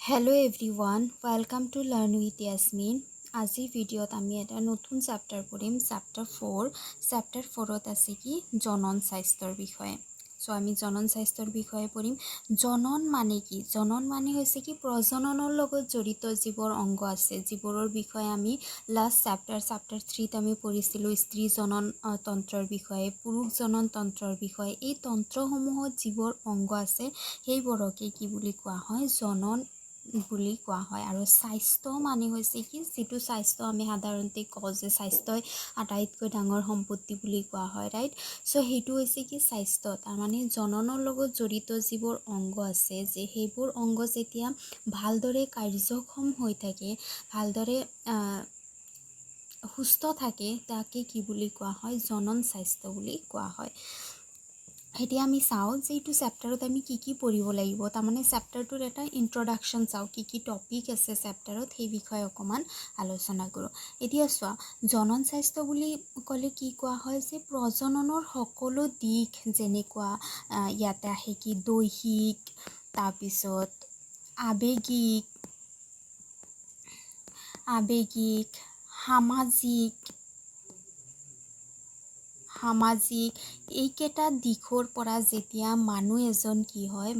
Hello everyone, welcome to Learn with Yasmin. আজি ভিডিঅ'ত আমি এটা নতুন চেপ্টাৰ পঢ়িম চেপ্টাৰ 4 চেপ্টাৰ 4ত আছে কি জনন স্বাস্থ্যৰ বিষয়ে সো আমি জনন স্বাস্থ্যৰ বিষয়ে পঢ়িম জনন মানে কি জনন মানে হৈছে কি প্ৰজননৰ লগত জড়িত যিবোৰ অংগ আছে যিবোৰৰ বিষয়ে আমি লাষ্ট চেপ্টাৰ 3 ত আমি পঢ়িছিলোঁ স্ত্ৰী জনন তন্ত্ৰৰ বিষয়ে পুৰুষ জনন তন্ত্ৰৰ বিষয়ে এই তন্ত্ৰসমূহত যিবোৰ অংগ আছে সেইবোৰকে কি বুলি কোৱা হয় জনন বুলি কোৱা হয় আৰু স্বাস্থ্য মানে হৈছে কি যেটো স্বাস্থ্য আমি সাধাৰণতে কওঁ যে স্বাস্থ্যই আটাইতকৈ ডাঙৰ সম্পত্তি বুলি কোৱা হয় ৰাইট সো হেতু হৈছে কি স্বাস্থ্য তাৰ মানে জননৰ লগত জড়িত যিবোৰ অংগ আছে যে সেইবোৰ অংগ যেতিয়া ভালদৰে কাৰ্যক্ষম হৈ থাকে ভালদৰে সুস্থ থাকে তাকে কি বুলি কোৱা হয় জনন স্বাস্থ্য বুলি কোৱা হয় এতিয়া আমি চাও যে এইটো চেপ্টাৰত আমি কি পঢ়িব লাগিব তাৰমানে চেপ্টাৰটোৰ এটা ইন্ট্ৰডাকশন চাও কি টপিক আছে চেপ্টাৰত সেই বিষয়ে অকমান আলোচনা কৰো এতিয়া চোৱা জনন স্বাস্থ্য বুলি ক'লে কি কোৱা হয় যে প্ৰজননৰ সকলো দিশ যেনেকুৱা ইয়াতে আহে কি দৈহিক তাৰপিছত আবেগিক সামাজিক এইকেইটা দিশৰ পৰা যেতিয়া মানুহ এজন কি হয়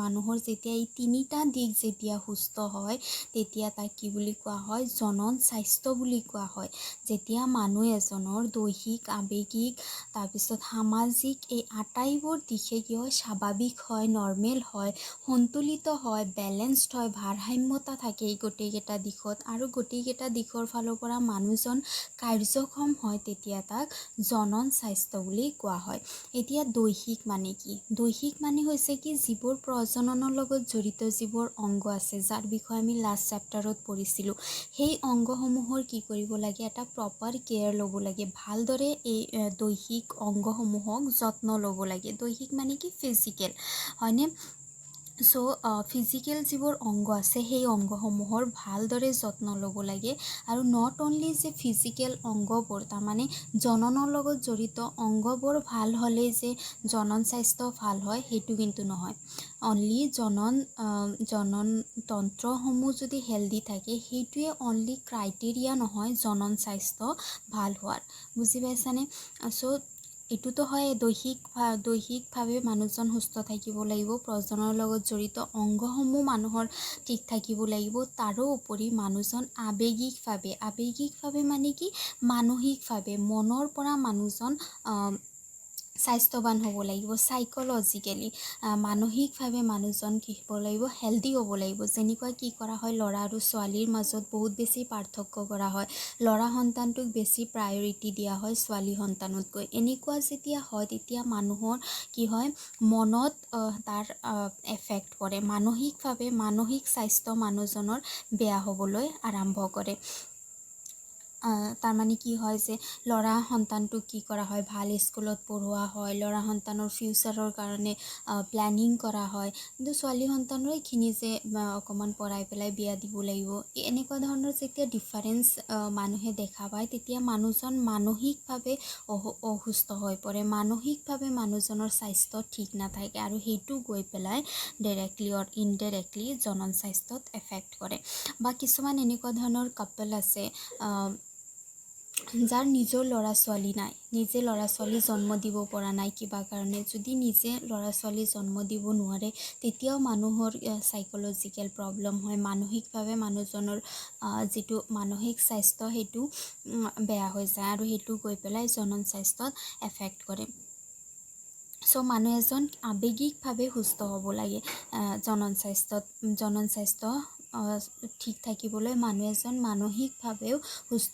মানুহৰ যেতিয়া এই তিনিটা দিশ যেতিয়া সুস্থ হয় তেতিয়া তাক কি বুলি কোৱা হয় জনন স্বাস্থ্য বুলি কোৱা হয় যেতিয়া মানুহ এজনৰ দৈহিক আবেগিক তাৰপিছত সামাজিক এই আটাইবোৰ দিশে কি হয় স্বাভাৱিক হয় নৰ্মেল হয় সন্তুলিত হয় বেলেন্সড হয় ভাৰসাম্যতা থাকে এই গোটেইকেইটা দিশত আৰু গোটেইকেইটা দিশৰ ফালৰ পৰা মানুহজন কাৰ্যক্ষম হয় তেতিয়া তাক জনন স্বাস্থ্য বুলি কোৱা হয় এতিয়া দৈহিক মানে কি দৈহিক মানে হৈছে কি যিবোৰ প্ৰজননৰ লগত জড়িত যিবোৰ অংগ আছে যাৰ বিষয়ে আমি লাষ্ট চেপ্টাৰত পঢ়িছিলোঁ সেই অংগসমূহৰ কি কৰিব লাগে এটা প্ৰপাৰ কেয়াৰ ল'ব লাগে ভালদৰে এই দৈহিক অংগসমূহক যত্ন ল'ব লাগে দৈহিক মানে কি ফিজিকেল হয়নে সো ফিজিকেল যিবোৰ অংগ আছে সেই অংগসমূহৰ ভালদৰে যত্ন ল'ব লাগে আৰু নট অনলি যে ফিজিকেল অংগবোৰ তাৰমানে জননৰ লগত জড়িত অংগবোৰ ভাল হ'লে যে জনন স্বাস্থ্য ভাল হয় সেইটো কিন্তু নহয় অনলি জনন তন্ত্ৰসমূহ যদি হেলদি থাকে সেইটোৱে অনলি ক্ৰাইটেৰিয়া নহয় জনন স্বাস্থ্য ভাল হোৱাৰ বুজি পাইছানে সো এটোতো হয় দৈহিকভাৱে মানুহজন সুস্থ থাকিব লাগিব প্ৰজননৰ লগত জড়িত অংগসমূহ মানুহৰ ঠিক থাকিব লাগিব তাৰোপৰি মানুহজন আবেগিকভাৱে মানে কি মানসিকভাৱে মনৰ পৰা মানুহজন স্বাস্থ্যৱান হ'ব লাগিব সাইকোলজিক্যালি মানসিকভাৱে মানুহজন কি হ'ব লাগিব হেলদি হ'ব লাগিব যেনেকুৱা কি কৰা হয় ল'ৰা আৰু ছোৱালীৰ মাজত বহুত বেছি পাৰ্থক্য কৰা হয় ল'ৰা সন্তানটোক বেছি প্ৰায়োৰিটি দিয়া হয় ছোৱালী সন্তানতকৈ এনেকুৱা যেতিয়া হয় তেতিয়া মানুহৰ কি হয় মনত তাৰ এফেক্ট কৰে মানসিক স্বাস্থ্য মানুহজনৰ বেয়া হ'বলৈ আৰম্ভ কৰে তাৰমানে কি হয় যে ল'ৰা সন্তানটোক কি কৰা হয় ভাল স্কুলত পঢ়োৱা হয় ল'ৰা সন্তানৰ ফিউচাৰৰ কাৰণে প্ল্যানিং কৰা হয় কিন্তু ছোৱালী সন্তানৰ এইখিনি যে অকমান পঢ়াই পেলাই বিয়া দিব লাগিব এনেকুৱা ধৰণৰ যেতিয়া ডিফাৰেন্স মানুহে দেখা পায় তেতিয়া মানুহজন মানসিকভাৱে অসুস্থ হৈ পৰে মানসিকভাৱে মানুহজনৰ স্বাস্থ্য ঠিক নাথাকে আৰু সেইটো গৈ পেলাই ডাইৰেক্টলি অৰ ইনডাইৰেক্টলি জনন স্বাস্থ্যত এফেক্ট কৰে বা কিছুমান এনেকুৱা ধৰণৰ কাপল আছে যাৰ নিজৰ ল'ৰা ছোৱালী নাই নিজে ল'ৰা ছোৱালী জন্ম দিব পৰা নাই কিবা কাৰণে যদি নিজে ল'ৰা ছোৱালী জন্ম দিব নোৱাৰে তেতিয়াও মানুহৰ সাইকোলজিক্যাল প্ৰব্লেম হয় মানসিকভাৱে মানুহজনৰ যিটো মানসিক স্বাস্থ্য সেইটো বেয়া হৈ যায় আৰু সেইটো গৈ পেলাই জনন স্বাস্থ্যত এফেক্ট কৰে সো মানুহ এজন আবেগিকভাৱে সুস্থ হ'ব লাগে জনন স্বাস্থ্য ঠিক থাকিবলৈ মানুহ এজন মানসিকভাৱেও সুস্থ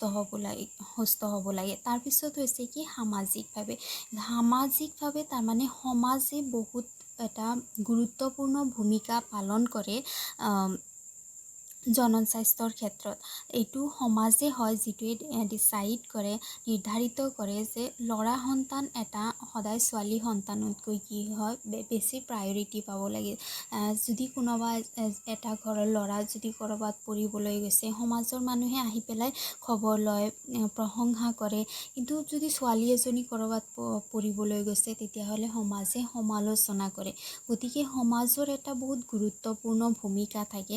হ'ব লাগে তাৰপিছত হৈছে কি সামাজিকভাৱে তাৰমানে সমাজে বহুত এটা গুৰুত্বপূৰ্ণ ভূমিকা পালন কৰে জনস্বাস্থ্যৰ ক্ষেত্ৰত এইটো সমাজে হয় যিটোৱে ডিচাইড কৰে, নিৰ্ধাৰিত কৰে যে ল'ৰা সন্তান এটা সদায় ছোৱালী সন্তানতকৈ কি হয় বেছি প্ৰায়ৰিটি পাব লাগে। যদি কোনোবা এটা ঘৰৰ ল'ৰা যদি ক'ৰবাত পঢ়িবলৈ গৈছে, সমাজৰ মানুহে আহি পেলাই খবৰ লয়, প্ৰশংসা কৰে। কিন্তু যদি ছোৱালী এজনী ক'ৰবাত পঢ়িবলৈ গৈছে তেতিয়াহ'লে সমাজে সমালোচনা কৰে। গতিকে সমাজৰ এটা বহুত গুৰুত্বপূৰ্ণ ভূমিকা থাকে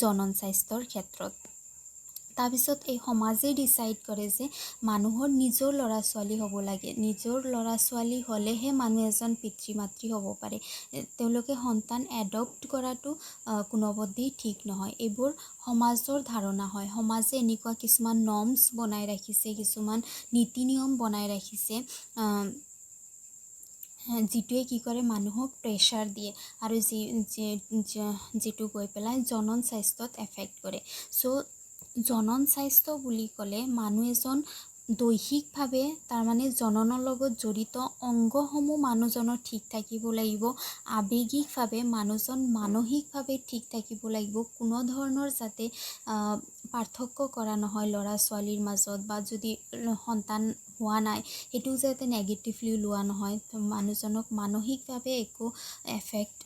জনস্বাস্থ্যৰ ক্ষেত্ৰত। তাৰপিছত এই সমাজে ডিচাইড কৰে যে মানুহৰ নিজৰ ল'ৰা ছোৱালী হ'ব লাগে। নিজৰ ল'ৰা ছোৱালী হ'লেহে মানুহ এজন পিতৃ মাতৃ হ'ব পাৰে। তেওঁলোকে সন্তান এডপ্ট কৰাটো কোনোপধ্যেই ঠিক নহয়। এইবোৰ সমাজৰ ধাৰণা হয়। সমাজে এনেকুৱা কিছুমান নৰ্মছ বনাই ৰাখিছে, কিছুমান নীতি নিয়ম বনাই ৰাখিছে যিটোৱে কি কৰে মানুহক প্ৰেছাৰ দিয়ে আৰু যিটো গৈ পেলাই জনন স্বাস্থ্যত এফেক্ট কৰে। চ' জনন স্বাস্থ্য বুলি ক'লে মানুহ এজন দৈহিকভাৱে তাৰমানে জননৰ লগত জড়িত অংগসমূহ মানুহজনৰ ঠিক থাকিব লাগিব। আৱেগিকভাৱে মানুহজন মানসিকভাৱে ঠিক থাকিব লাগিব। কোনো ধৰণৰ যাতে পাৰ্থক্য কৰা নহয় ল'ৰা ছোৱালীৰ মাজত, বা যদি সন্তান হোৱা নাই সেইটো যাতে নেগেটিভলি লোৱা নহয়। মানুহজনক মানসিকভাৱে একো এফেক্ট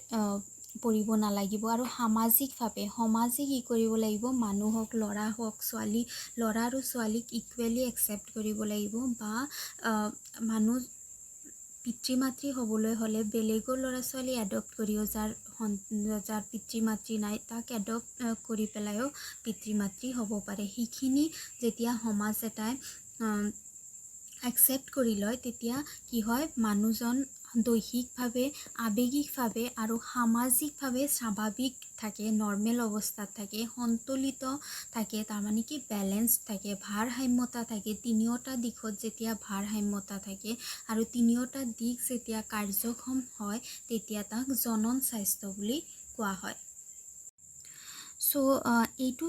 পৰিব নালাগিব। আৰু সামাজিকভাৱে সমাজে কি কৰিব লাগিব, মানুহক ল'ৰা হওক ছোৱালী, ল'ৰা আৰু ছোৱালীক ইকুৱেলি একচেপ্ট কৰিব লাগিব। বা মানুহ পিতৃ মাতৃ হ'বলৈ হ'লে বেলেগৰ ল'ৰা ছোৱালী এডপ্ট কৰিও যাৰ পিতৃ মাতৃ নাই তাক এডপ্ট কৰি পেলাইও পিতৃ মাতৃ হ'ব পাৰে। সেইখিনি যেতিয়া সমাজ এটাই একচেপ্ট কৰি লয় তেতিয়া কি হয়, মানুহজন দৈহিকভাৱে, আৱেগিকভাৱে আৰু সামাজিকভাৱে স্বাভাৱিক থাকে, নৰ্মেল অৱস্থাত থাকে, সন্তুলিত থাকে, তাৰমানে কি বেলেঞ্চ থাকে, ভাৰসাম্যতা থাকে। তিনিওটা দিশত যেতিয়া ভাৰসাম্যতা থাকে আৰু তিনিওটা দিশ যেতিয়া কাৰ্যক্ষম হয় তেতিয়া তাক জনন স্বাস্থ্য বুলি কোৱা হয়। চ' এইটো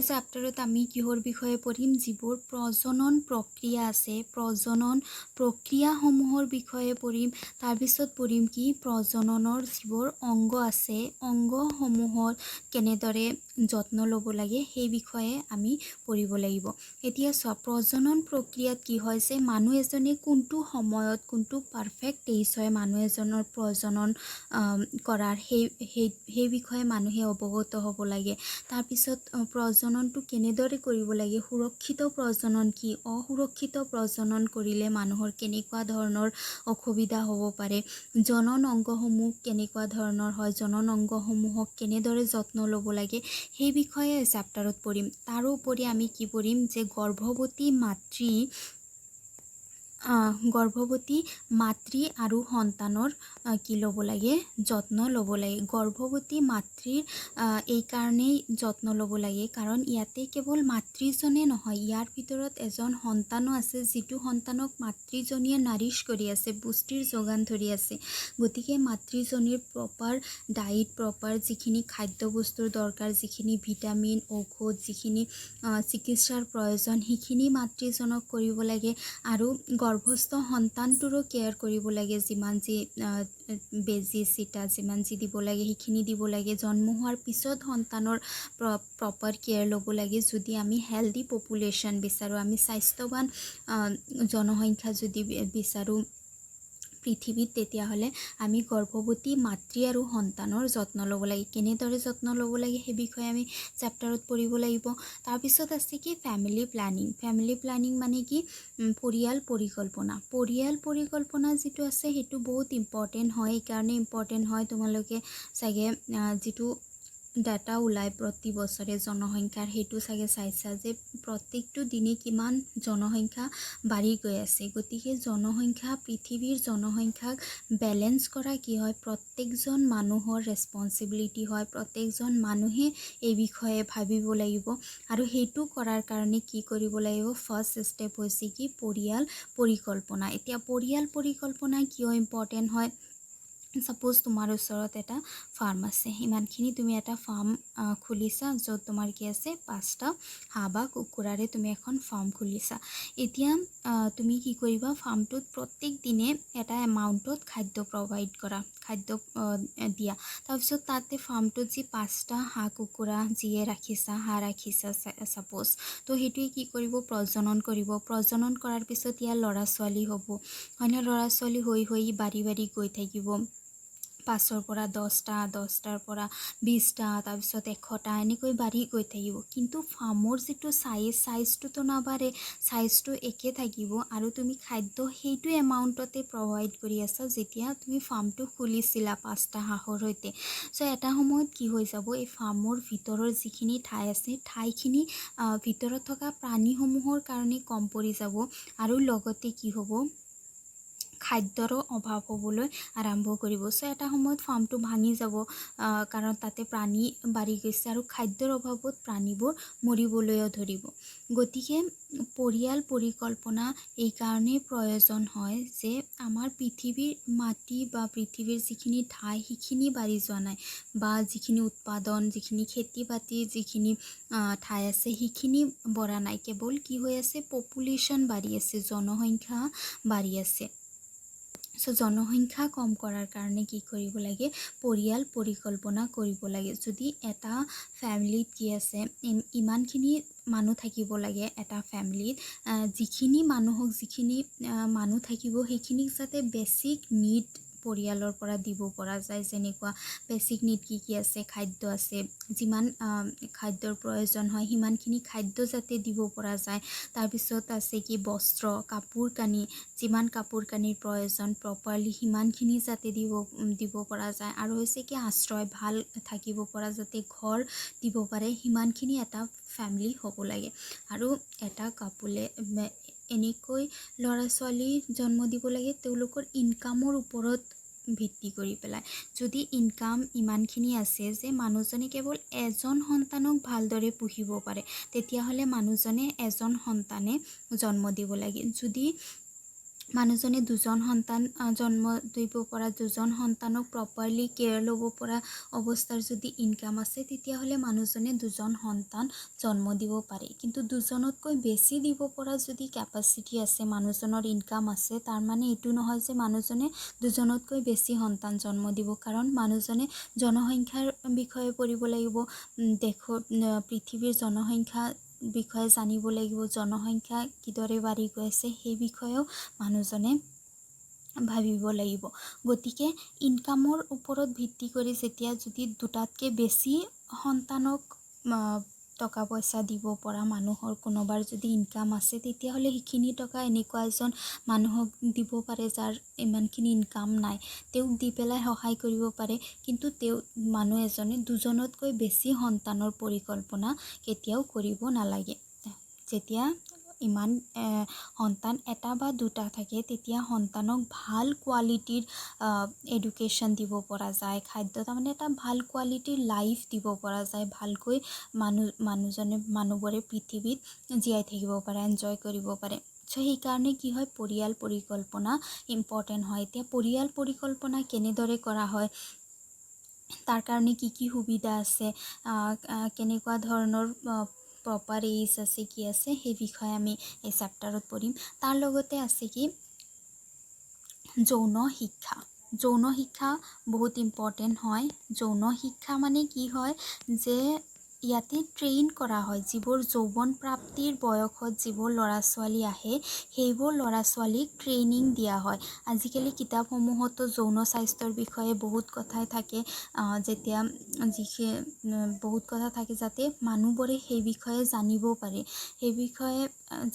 চেপ্টাৰত আমি কিহৰ বিষয়ে পঢ়িম, যিবোৰ প্ৰজনন প্ৰক্ৰিয়া আছে, প্ৰজনন প্ৰক্ৰিয়াসমূহৰ বিষয়ে পঢ়িম। তাৰপিছত পঢ়িম কি প্ৰজননৰ যিবোৰ অংগ আছে, অংগসমূহৰ কেনেদৰে যত্ন ল'ব লাগে সেই বিষয়ে আমি পঢ়িব লাগিব। এতিয়া চোৱা, প্ৰজনন প্ৰক্ৰিয়াত কি হয় যে মানুহ এজনে কোনটো সময়ত, কোনটো পাৰফেক্ট এজ হয় মানুহ এজনৰ প্ৰজনন কৰাৰ সেই বিষয়ে মানুহে অৱগত হ'ব লাগে। তাৰপিছত প্ৰজননটো কেনেদৰে কৰিব লাগে, সুৰক্ষিত প্ৰজনন কি, অসুৰক্ষিত প্ৰজনন কৰিলে মানুহৰ কেনেকুৱা ধৰণৰ অসুবিধা হ'ব পাৰে, জনন অংগসমূহ কেনেকুৱা ধৰণৰ হয়, জনন অংগসমূহক কেনেদৰে যত্ন ল'ব লাগে সেই বিষয়ে চেপ্টাৰত পঢ়িম। তাৰোপৰি আমি কি পঢ়িম যে গৰ্ভৱতী মাতৃ আৰু সন্তানৰ কি ল'ব লাগে, যত্ন ল'ব লাগে। গৰ্ভৱতী মাতৃৰ এই কাৰণেই যত্ন ল'ব লাগে কাৰণ ইয়াতে কেৱল মাতৃজনে নহয়, ইয়াৰ ভিতৰত এজন সন্তানো আছে যিটো সন্তানক মাতৃজনীয়ে নাৰিছ কৰি আছে, পুষ্টিৰ যোগান ধৰি আছে। গতিকে মাতৃজনীৰ প্ৰপাৰ ডায়েট, প্ৰপাৰ যিখিনি খাদ্যবস্তুৰ দৰকাৰ, যিখিনি ভিটামিন, ঔষধ, যিখিনি চিকিৎসাৰ প্ৰয়োজন সেইখিনি মাতৃজনক কৰিব লাগে। আৰু গৰ্ভস্থ সন্তানটোৰো কেয়াৰ কৰিব লাগে, যিমান যি বেজি চিটা যিমান যি দিব লাগে সেইখিনি দিব লাগে। জন্ম হোৱাৰ পিছত সন্তানৰ প্ৰপাৰ কেয়াৰ ল'ব লাগে। যদি আমি হেল্ডি পপুলেশ্যন বিচাৰোঁ, আমি স্বাস্থ্যৱান জনসংখ্যা যদি বিচাৰোঁ পৃথিৱীত, তেতিয়াহ'লে আমি গৰ্ভৱতী মাতৃ আৰু সন্তানৰ যত্ন ল'ব লাগে। কেনেদৰে যত্ন ল'ব লাগে সেই বিষয়ে আমি চেপ্টাৰত পঢ়িব লাগিব। তাৰপিছত আছে কি ফেমিলি প্লেনিং। ফেমিলি প্লেনিং মানে কি পৰিয়াল পৰিকল্পনা যিটো আছে সেইটো বহুত ইম্পৰ্টেণ্ট হয়। এইকাৰণে ইম্পৰ্টেণ্ট হয়, তোমালোকে চাগে যিটো ডাটা ওলায় প্ৰতি বছৰে জনসংখ্যাৰ সেইটো চাগে চাইছা যে প্ৰত্যেকটো দিনে কিমান জনসংখ্যা বাঢ়ি গৈ আছে। গতিকে পৃথিৱীৰ জনসংখ্যাক বেলেঞ্চ কৰা কি হয়, প্ৰত্যেকজন মানুহৰ ৰেচপনচিবিলিটি হয়। প্ৰত্যেকজন মানুহে এই বিষয়ে ভাবিব লাগিব। আৰু সেইটো কৰাৰ কাৰণে কি কৰিব লাগিব, ফাৰ্ষ্ট ষ্টেপ হৈছে কি পৰিয়াল পৰিকল্পনা। এতিয়া পৰিয়াল পৰিকল্পনা কিয় ইম্পৰ্টেণ্ট হয়, সাপোজ তোমাৰ ওচৰত এটা ফাৰ্ম আছে, ইমানখিনি তুমি এটা ফাৰ্ম খুলিছা, য'ত তোমাৰ কি আছে 5টা হাঁহ বা কুকুৰাৰে তুমি এখন ফাৰ্ম খুলিছা। এতিয়া তুমি কি কৰিবা, ফাৰ্মটোত প্ৰত্যেক দিনে এটা এমাউণ্টত খাদ্য প্ৰভাইড কৰা, খাদ্য দিয়া। তাৰপিছত তাতে ফাৰ্মটোত যি 5টা হাঁহ কুকুৰা যিয়ে ৰাখিছা, হাঁহ ৰাখিছা ছাপ'জ, তো সেইটোৱে কি কৰিব, প্ৰজনন কৰিব। প্ৰজনন কৰাৰ পিছত ইয়াৰ ল'ৰা ছোৱালী হ'ব, হয়নে? ল'ৰা ছোৱালী হৈ বাঢ়ি গৈ থাকিব। 5ৰ পৰা 10টা, 10টাৰ পৰা 20টা, তাৰপিছত 100টা, এনেকৈ বাঢ়ি গৈ থাকিব। কিন্তু ফাৰ্মৰ যিটো চাইজটোতো নাবাঢ়ে, চাইজটো একে থাকিব আৰু তুমি খাদ্য সেইটো এমাউণ্টতে প্ৰভাইড কৰি আছা যেতিয়া তুমি ফাৰ্মটো খুলিছিলা 5টা হাঁহৰ সৈতে। চ' এটা সময়ত কি হৈ যাব, এই ফাৰ্মৰ ভিতৰৰ যিখিনি ঠাই আছে, ঠাইখিনি ভিতৰত থকা প্ৰাণীসমূহৰ কাৰণে কম পৰি যাব আৰু লগতে কি হ'ব, খাদ্যৰো অভাৱ হ'বলৈ আৰম্ভ কৰিব। চ' এটা সময়ত ফাৰ্মটো ভাঙি যাব, কাৰণ তাতে প্ৰাণী বাঢ়ি গৈছে আৰু খাদ্যৰ অভাৱত প্ৰাণীবোৰ মৰিবলৈও ধৰিব। গতিকে পৰিয়াল পৰিকল্পনা এইকাৰণেই প্ৰয়োজন হয় যে আমাৰ পৃথিৱীৰ মাটি বা পৃথিৱীৰ যিখিনি ঠাই সেইখিনি বাঢ়ি যোৱা নাই, বা যিখিনি উৎপাদন, যিখিনি খেতি বাতি, যিখিনি ঠাই আছে সেইখিনি বঢ়া নাই। কেৱল কি হৈ আছে, পপুলেশ্যন বাঢ়ি আছে, জনসংখ্যা বাঢ়ি আছে। চ' জনসংখ্যা কম কৰাৰ কাৰণে কি কৰিব লাগে, পৰিয়াল পৰিকল্পনা কৰিব লাগে। যদি এটা ফেমিলিত কি আছে, ইমানখিনি মানুহ থাকিব লাগে এটা ফেমিলিত, যিখিনি মানুহ থাকিব সেইখিনিক যাতে বেছিক নিড পৰিয়ালৰ পৰা দিব পৰা যায়। যেনেকুৱা বেছিক নিড কি আছে, খাদ্য আছে, যিমান খাদ্যৰ প্ৰয়োজন হয় সিমানখিনি খাদ্য যাতে দিব পৰা যায়। তাৰপিছত আছে কি, বস্ত্ৰ, কাপোৰ কানি, যিমান কাপোৰ কানিৰ প্ৰয়োজন প্ৰপাৰলি সিমানখিনি যাতে দিব পৰা যায়। আৰু হৈছে কি, আশ্ৰয়, ভাল থাকিব পৰা যাতে ঘৰ দিব পাৰে, সিমানখিনি এটা ফেমিলি হ'ব লাগে। আৰু এটা কাপোলে এনেকৈ ল'ৰা ছোৱালী জন্ম দিব লাগে তেওঁলোকৰ ইনকামৰ ওপৰত ভিত্তি কৰি পেলাই। যদি ইনকাম ইমানখিনি আছে যে মানুহজনে কেৱল এজন সন্তানক ভালদৰে পুহিব পাৰে, তেতিয়াহ'লে মানুহজনে এজন সন্তানে জন্ম দিব লাগে। যদি মানুহজনে 2জন সন্তান জন্ম দিব পৰা, 2জন সন্তানক প্ৰপাৰলি কেয়াৰ ল'ব পৰা অৱস্থাৰ যদি ইনকাম আছে, তেতিয়াহ'লে মানুহজনে 2জন সন্তান জন্ম দিব পাৰে। কিন্তু 2জনতকৈ বেছি দিব পৰা যদি কেপাচিটি আছে, মানুহজনৰ ইনকাম আছে, তাৰ মানে এইটো নহয় যে মানুহজনে 2জনতকৈ বেছি সন্তান জন্ম দিব। কাৰণ মানুহজনে জনসংখ্যাৰ বিষয়ে পঢ়িব লাগিব, পৃথিৱীৰ জনসংখ্যা বিষয়ে জানিব লাগিব, জনসংখ্যা কিদৰে বাঢ়ি গৈ আছে সেই বিষয়েও মানুহজনে ভাবিব লাগিব। গতিকে ইনকামৰ ওপৰত ভিত্তি কৰি যেতিয়া যদি 2টাতকৈ বেছি সন্তানক টকা পইচা দিব পৰা মানুহৰ কোনোবাৰ যদি ইনকাম আছে, তেতিয়াহ'লে সেইখিনি টকা এনেকুৱা এজন মানুহক দিব পাৰে যাৰ ইমানখিনি ইনকাম নাই, তেওঁক দি পেলাই সহায় কৰিব পাৰে। কিন্তু মানুহ এজনে 2জনতকৈ বেছি সন্তানৰ পৰিকল্পনা কেতিয়াও কৰিব নালাগে। যেতিয়া ইমান সন্তান 1 বা 2টা থাকে, তেতিয়া সন্তানক ভাল কোৱালিটিৰ এডুকেশ্যন দিব পৰা যায়, খাদ্য, তাৰমানে এটা ভাল কোৱালিটিৰ লাইফ দিব পৰা যায়, ভালকৈ মানুহবোৰে পৃথিৱীত জীয়াই থাকিব পাৰে, এনজয় কৰিব পাৰে। চ' সেইকাৰণে কি হয়, পৰিয়াল পৰিকল্পনা ইম্পৰ্টেণ্ট হয়। এতিয়া পৰিয়াল পৰিকল্পনা কেনেদৰে কৰা হয়, তাৰ কাৰণে কি সুবিধা আছে, কেনেকুৱা ধৰণৰ প্ৰপাৰ এইজ আছে, কি আছে, সেই বিষয়ে আমি এই চেপ্টাৰত পঢ়িম। তাৰ লগতে আছে কি, যৌন শিক্ষা। যৌন শিক্ষা বহুত ইম্পৰ্টেণ্ট হয়। যৌন শিক্ষা মানে কি হয়, যে ইয়াতে ট্ৰেইন কৰা হয়, যিবোৰ যৌৱন প্ৰাপ্তিৰ বয়সত যিবোৰ ল'ৰা ছোৱালী আহে, সেইবোৰ ল'ৰা ছোৱালীক ট্ৰেইনিং দিয়া হয়। আজিকালি কিতাপসমূহতো যৌন স্বাস্থ্যৰ বিষয়ে বহুত কথাই থাকে, বহুত কথা থাকে যাতে মানুহবোৰে সেই বিষয়ে জানিব পাৰে। সেই বিষয়ে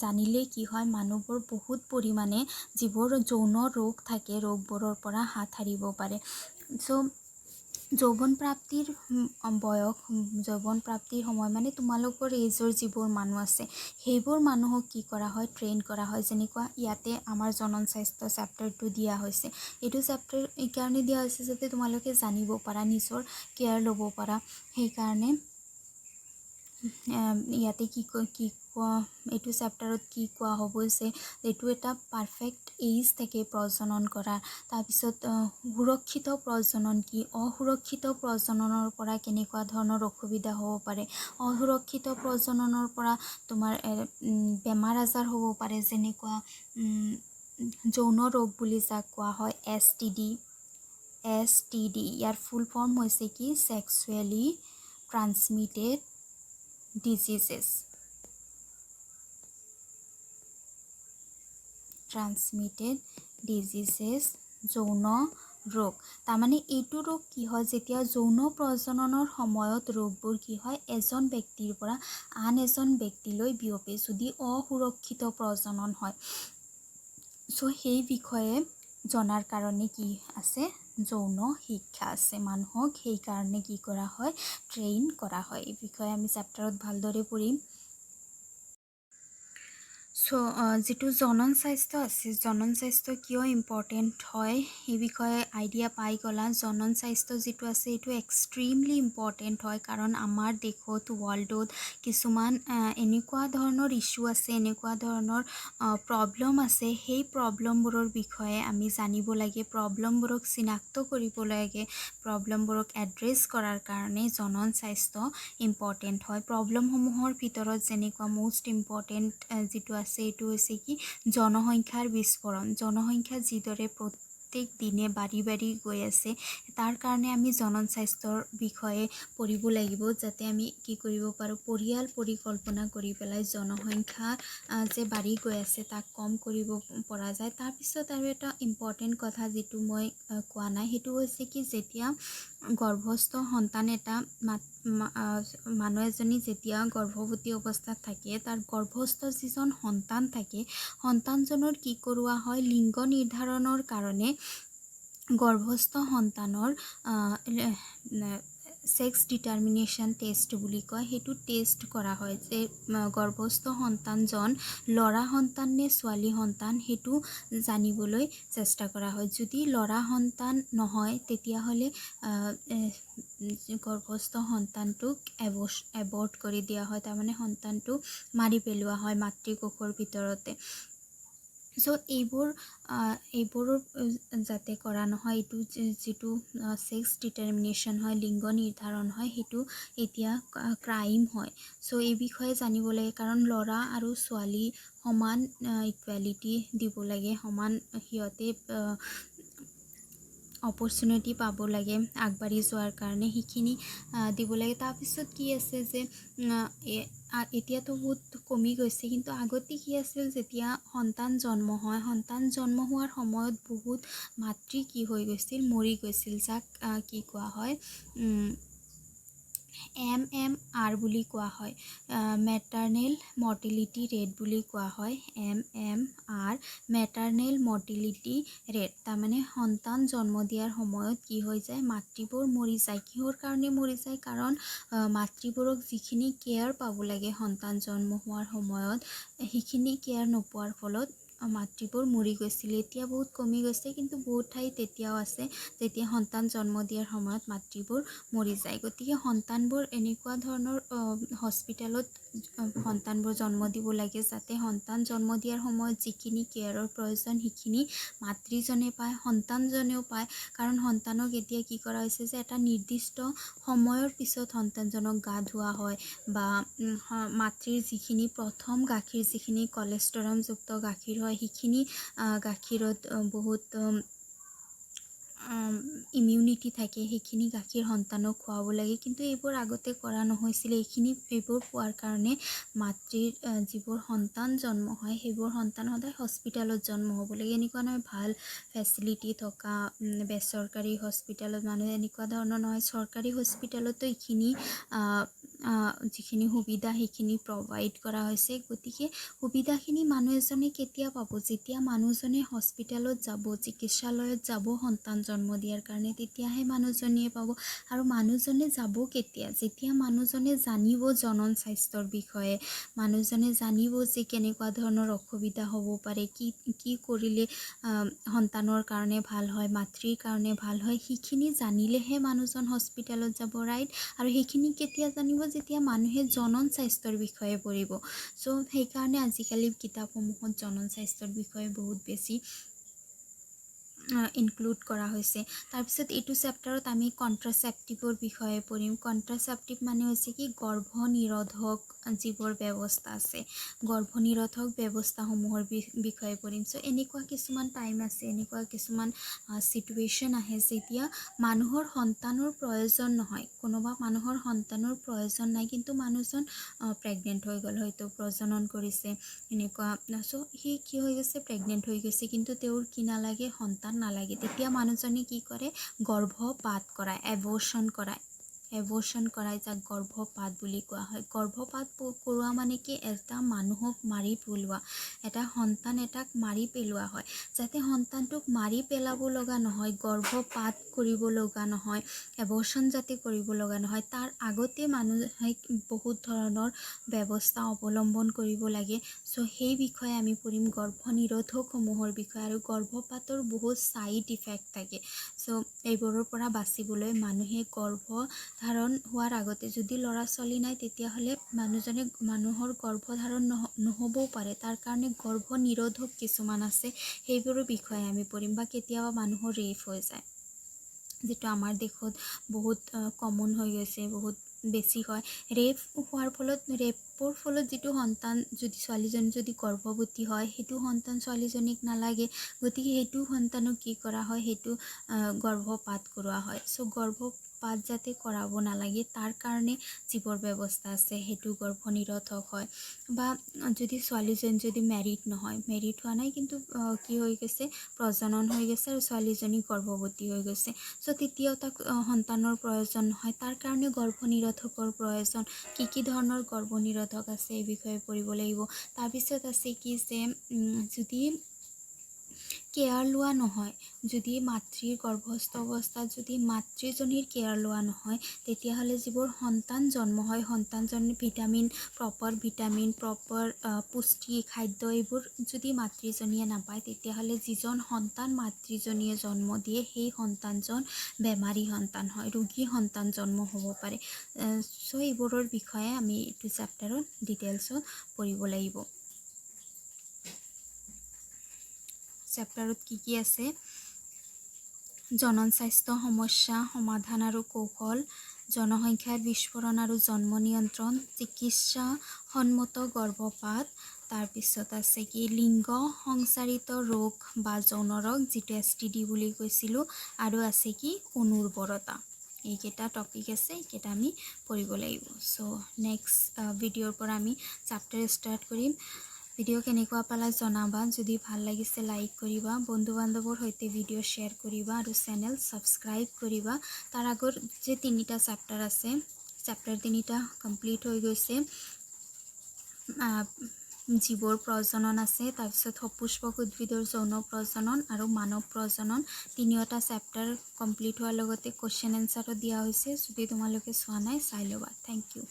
জানিলে কি হয়, মানুহবোৰ বহুত পৰিমাণে যিবোৰ যৌন ৰোগ থাকে, ৰোগবোৰৰ পৰা হাত সাৰিব পাৰে। চ' যৌৱন প্ৰাপ্তিৰ সময় মানে তোমালোকৰ এইজৰ যিবোৰ মানুহ আছে, সেইবোৰ মানুহক কি কৰা হয়, ট্ৰেইন কৰা হয়। যেনেকুৱা ইয়াতে আমাৰ জনন স্বাস্থ্য চেপ্টাৰটো দিয়া হৈছে, এইটো চেপ্টাৰ এইকাৰণে দিয়া হৈছে যাতে তোমালোকে জানিব পাৰা, নিজৰ কেয়াৰ ল'ব পাৰা। সেইকাৰণে ইয়াতে কি কোৱা এইটো চেপ্টাৰত কি কোৱা হ'ব যে এইটো এটা পাৰফেক্ট এইজ থাকে প্ৰজনন কৰা। তাৰপিছত সুৰক্ষিত প্ৰজনন কি, অসুৰক্ষিত প্ৰজননৰ পৰা কেনেকুৱা ধৰণৰ অসুবিধা হ'ব পাৰে, অসুৰক্ষিত প্ৰজননৰ পৰা তোমাৰ বেমাৰ আজাৰ হ'ব পাৰে, যেনেকুৱা যৌন ৰোগ বুলি যাক কোৱা হয় STD। ইয়াৰ ফুল ফৰ্ম হৈছে কি ছেক্সুৱেলি ট্ৰান্সমিটেড ডিজিজেছ। যৌন ৰোগ। তাৰমানে এইটো ৰোগ কি হয়, যেতিয়া যৌন প্ৰজননৰ সময়ত ৰোগবোৰ কি হয় এজন ব্যক্তিৰ পৰা আন এজন ব্যক্তিলৈ বিয়পে যদি অসুৰক্ষিত প্ৰজনন হয়। চ' সেই বিষয়ে জনাৰ কাৰণে কি আছে, যৌন শিক্ষা আছে। মানুহক সেইকাৰণে কি কৰা হয়, ট্ৰেইন কৰা হয়। এই বিষয়ে আমি চেপ্টাৰত ভালদৰে পঢ়িম। যিটো জনন স্বাস্থ্য আছে, জনন স্বাস্থ্য কিয় ইম্পৰ্টেণ্ট হয় সেই বিষয়ে আইডিয়া পাই গ'লা। জনন স্বাস্থ্য যিটো আছে এইটো এক্সট্ৰিমলি ইম্পৰ্টেণ্ট হয়, কাৰণ আমাৰ দেশত ৱৰ্ল্ডত কিছুমান এনেকুৱা ধৰণৰ ইছ্যু আছে, এনেকুৱা ধৰণৰ প্ৰব্লেম আছে। সেই প্ৰব্লেমবোৰৰ বিষয়ে আমি জানিব লাগে, প্ৰব্লেমবোৰক চিনাক্ত কৰিব লাগে, প্ৰব্লেমবোৰক এড্ৰেছ কৰাৰ কাৰণে জনন স্বাস্থ্য ইম্পৰ্টেণ্ট হয়। প্ৰব্লেমসমূহৰ ভিতৰত যেনেকুৱা মোষ্ট ইম্পৰ্টেণ্ট যিটো আছে এইটো হৈছে কি জনসংখ্যাৰ বিস্ফোৰণ। জনসংখ্যা যিদৰে প্ৰত্যেক দিনে বাঢ়ি গৈ আছে, তাৰ কাৰণে আমি জনন স্বাস্থ্যৰ বিষয়ে পঢ়িব লাগিব, যাতে আমি কি কৰিব পাৰোঁ, পৰিয়াল পৰিকল্পনা কৰি পেলাই জনসংখ্যা যে বাঢ়ি গৈ আছে তাক কম কৰিব পৰা যায়। তাৰপিছত আৰু এটা ইম্পৰ্টেণ্ট কথা যিটো মই কোৱা নাই, সেইটো হৈছে কি যেতিয়া গৰ্ভস্থ সন্তান এটা মানুহ এজনী যেতিয়া গৰ্ভৱতী অৱস্থাত থাকে, তাৰ গৰ্ভস্থ যিজন সন্তান থাকে, সন্তানজনৰ কি কৰোৱা হয়, লিংগ নিৰ্ধাৰণৰ কাৰণে গৰ্ভস্থ সন্তানৰ ছেক্স ডিটাৰমিনেশ্যন টেষ্ট বুলি কয়, সেইটো টেষ্ট কৰা হয় যে গৰ্ভস্থ সন্তানজন ল'ৰা সন্তান নে ছোৱালী সন্তান সেইটো জানিবলৈ চেষ্টা কৰা হয়। যদি ল'ৰা সন্তান নহয় তেতিয়াহ'লে গৰ্ভস্থ সন্তানটোক এবৰ্ট কৰি দিয়া হয়, তাৰমানে সন্তানটো মাৰি পেলোৱা হয় মাতৃকোষৰ ভিতৰতে। চ' এইবোৰ যাতে কৰা নহয়, এইটো যিটো ছেক্স ডিটাৰমিনেশ্যন হয়, লিংগ নিৰ্ধাৰণ হয়, সেইটো এতিয়া ক্ৰাইম হয়। চ' এই বিষয়ে জানিব লাগে, কাৰণ ল'ৰা আৰু ছোৱালী সমান ইকুৱেলিটি দিব লাগে, সমান সিহঁতে অপৰচুনিটি পাব লাগে আগবাঢ়ি যোৱাৰ কাৰণে, সেইখিনি দিব লাগে। তাৰপিছত কি আছে যে এতিয়াতো বহুত কমি গৈছে, কিন্তু আগতে কি আছিল, যেতিয়া সন্তান জন্ম হয়, সন্তান জন্ম হোৱাৰ সময়ত বহুত মাতৃ কি হৈ গৈছিল, মৰি গৈছিল, যাক কি কোৱা হয় MMR বুলি কোৱা হয়, মেটাৰনেল মৰ্টিলিটি ৰেট বুলি কোৱা হয়। MMR মেটাৰনেল মৰ্টিলিটি ৰেট, তাৰমানে সন্তান জন্ম দিয়াৰ সময়ত কি হৈ যায়, মাতৃবোৰ মৰি যায়। কিহৰ কাৰণে মৰি যায়, কাৰণ মাতৃবোৰক যিখিনি কেয়াৰ পাব লাগে সন্তান জন্ম হোৱাৰ সময়ত, সেইখিনি কেয়াৰ নোপোৱাৰ ফলত মাতৃবোৰ মৰি গৈছিল। এতিয়া বহুত কমি গৈছে, কিন্তু বহুত ঠাইত এতিয়াও আছে যেতিয়া সন্তান জন্ম দিয়াৰ সময়ত মাতৃবোৰ মৰি যায়। গতিকে সন্তানবোৰ এনেকুৱা ধৰণৰ হস্পিটেলত সন্তানবোৰ জন্ম দিব লাগে, যাতে সন্তান জন্ম দিয়াৰ সময়ত যিখিনি কেয়াৰৰ প্ৰয়োজন সেইখিনি মাতৃজনে পায়, সন্তানজনেও পায়। কাৰণ সন্তানক এতিয়া কি কৰা হৈছে যে এটা নিৰ্দিষ্ট সময়ৰ পিছত সন্তানজনক গা ধোৱা হয়, বা মাতৃৰ যিখিনি প্ৰথম গাখীৰ, যিখিনি কলেষ্ট্ৰলযুক্ত গাখীৰ হয়, সেইখিনি গাখীৰত বহুত ইমিউনিটি থাকে, সেইখিনি গাখীৰ সন্তানক খুৱাব লাগে। কিন্তু এইবোৰ আগতে কৰা নহৈছিলে। এইবোৰ পোৱাৰ কাৰণে মাতৃৰ যিবোৰ সন্তান জন্ম হয়, সেইবোৰ সন্তান সদায় হস্পিটেলত জন্ম হ'ব লাগে। এনেকুৱা নহয় ভাল ফেচিলিটি থকা বেচৰকাৰী হস্পিটেলত মানুহে এনেকুৱা ধৰণৰ নহয়, চৰকাৰী হস্পিটেলতো এইখিনি যিখিনি সুবিধা সেইখিনি প্ৰভাইড কৰা হৈছে। গতিকে সুবিধাখিনি মানুহ এজনে কেতিয়া পাব, যেতিয়া মানুহজনে হস্পিটেলত যাব, চিকিৎসালয়ত যাব সন্তান জন্ম দিয়াৰ কাৰণে, তেতিয়াহে মানুহজনীয়ে পাব। আৰু মানুহজনে যাব কেতিয়া, যেতিয়া মানুহজনে জানিব জনন স্বাস্থ্যৰ বিষয়ে, মানুহজনে জানিব যে কেনেকুৱা ধৰণৰ অসুবিধা হ'ব পাৰে, কি কৰিলে সন্তানৰ কাৰণে ভাল হয়, মাতৃৰ কাৰণে ভাল হয়, সেইখিনি জানিলেহে মানুহজন হস্পিটেলত যাব, ৰাইট। আৰু সেইখিনি কেতিয়া জানিব, যেতিয়া মানুহে জনন স্বাস্থ্যৰ বিষয়ে পঢ়িব চ' সেইকাৰণে আজিকালি কিতাপসমূহত জনন স্বাস্থ্যৰ বিষয়ে বহুত বেছি ইনক্লুড কৰা হৈছে। তাৰপিছত এইটো চেপ্টাৰত আমি কণ্ট্ৰাচেপ্টিভৰ বিষয়ে পঢ়িম। কণ্ট্ৰাচেপ্টিভ মানে হৈছে কি গৰ্ভনিৰোধক যিবোৰ ব্যৱস্থা আছে গৰ্ভনিৰোধক ব্যৱস্থাসমূহৰ বিষয়ে পঢ়িম। চ' এনেকুৱা কিছুমান টাইম আছে, এনেকুৱা কিছুমান চিটুৱেশ্যন আহে যেতিয়া মানুহৰ সন্তানৰ প্ৰয়োজন নহয়, কোনোবা মানুহৰ সন্তানৰ প্ৰয়োজন নাই কিন্তু মানুহজন প্ৰেগনেণ্ট হৈ গ'ল, হয়তো প্ৰজনন কৰিছে এনেকুৱা। চ' সি কি হৈ গৈছে প্ৰেগনেণ্ট হৈ গৈছে কিন্তু তেওঁৰ কি নালাগে সন্তান নালাগে, তেতিয়া মানুহজনে কি কৰে গৰ্ভপাত কৰায়, এবৰ্চন কৰাই যাক গৰ্ভপাত বুলি কোৱা হয়। গৰ্ভপাত কৰোৱা মানে কি এটা মানুহক মাৰি পেলোৱা, এটা সন্তান এটাক মাৰি পেলোৱা হয়, যাতে সন্তানটোক মাৰি পেলাব লগা নহয়, গৰ্ভপাত কৰিব লগা নহয়, এবৰ্চন যাতে কৰিব লগা নহয়, তাৰ আগতে মানুহে বহুত ধৰণৰ ব্যৱস্থা অৱলম্বন কৰিব লাগে। চ' সেই বিষয়ে আমি পঢ়িম গৰ্ভনিৰোধকসমূহৰ বিষয়ে। আৰু গৰ্ভপাতৰ বহুত ছাইড ইফেক্ট থাকে, চ' এইবোৰৰ পৰা বাচিবলৈ মানুহে গৰ্ভধাৰণ হোৱাৰ আগতে যদি ল'ৰা ছোৱালী নাই তেতিয়াহ'লে মানুহৰ গৰ্ভধাৰণ নহ'বও পাৰে, তাৰ কাৰণে গৰ্ভনিৰোধক কিছুমান আছে সেইবোৰৰ বিষয়ে আমি পঢ়িম। বা কেতিয়াবা মানুহৰ ৰেপ হৈ যায়, যিটো আমাৰ দেশত বহুত কমন হৈ গৈছে, বহুত বেছি হয়। ৰেপৰ ফলত যিটো সন্তান যদি ছোৱালীজনী যদি গৰ্ভৱতী হয় সেইটো সন্তান ছোৱালীজনীক নালাগে, গতিকে সেইটো সন্তানক কি কৰা হয় সেইটো গৰ্ভপাত কৰোৱা হয়। চ' গৰ্ভপাত যাতে কৰাব নালাগে তাৰ কাৰণে যিবোৰ ব্যৱস্থা আছে সেইটো গৰ্ভনিৰোধক হয়। বা যদি ছোৱালীজনী যদি মেৰিড হোৱা নাই কিন্তু কি হৈ গৈছে প্ৰজনন হৈ গৈছে আৰু ছোৱালীজনী গৰ্ভৱতী হৈ গৈছে, চ' তেতিয়াও তাক সন্তানৰ প্ৰয়োজন নহয়, তাৰ কাৰণে গৰ্ভনিৰোধকৰ প্ৰয়োজন। কি ধৰণৰ গৰ্ভনিৰোধক আছে এই বিষয়ে পঢ়িব লাগিব। তাৰপিছত আছে কি যে যদি কেয়াৰ লোৱা নহয়, যদি মাতৃৰ গৰ্ভস্থ অৱস্থাত যদি মাতৃজনীৰ কেয়াৰ লোৱা নহয় তেতিয়াহ'লে যিবোৰ সন্তান জন্ম হয়, সন্তানজনীৰ ভিটামিন প্ৰপাৰ পুষ্টি খাদ্য এইবোৰ যদি মাতৃজনীয়ে নাপায় তেতিয়াহ'লে যিজন সন্তান মাতৃজনীয়ে জন্ম দিয়ে সেই সন্তানজন বেমাৰী সন্তান হয়, ৰোগী সন্তান জন্ম হ'ব পাৰে। চ' এইবোৰৰ বিষয়ে আমি এইটো চেপ্টাৰত ডিটেইলছত পঢ়িব লাগিব। চেপ্টাৰত কি আছে জনন স্বাস্থ্য সমস্যা সমাধান আৰু কৌশল, জনসংখ্যাৰ বিস্ফোৰণ আৰু জন্ম নিয়ন্ত্ৰণ, চিকিৎসা সন্মত গৰ্ভপাত, তাৰপিছত আছে কি লিংগ সংচাৰিত ৰোগ বা যৌন ৰোগ যিটো STD বুলি কৈছিলোঁ, আৰু আছে কি অনুৰ্বৰতা। এইকেইটা টপিক আছে, এইকেইটা আমি পঢ়িব লাগিব। চ' নেক্সট ভিডিঅ'ৰ পৰা আমি চেপ্টাৰ ষ্টাৰ্ট কৰিম। ভিডিঅ' কেনেকুৱা পালা জনাবা, যদি ভাল লাগিছে লাইক কৰিবা, বন্ধু বান্ধৱৰ সৈতে ভিডিঅ' শ্বেয়াৰ কৰিবা আৰু চেনেল ছাবস্ক্ৰাইব কৰিবা। তাৰ আগত যে 3টা চেপ্টাৰ আছে, চেপ্টাৰ 3টা কমপ্লিট হৈ গৈছে। জীৱৰ প্ৰজনন আছে, তাৰপিছত সপুষ্পক উদ্ভিদৰ যৌন প্ৰজনন আৰু মানৱ প্ৰজনন, 3টা চেপ্টাৰ কমপ্লিট হোৱাৰ লগতে কুৱেশ্যন এনচাৰো দিয়া হৈছে। যদি তোমালোকে চোৱা নাই চাই ল'বা। Thank U.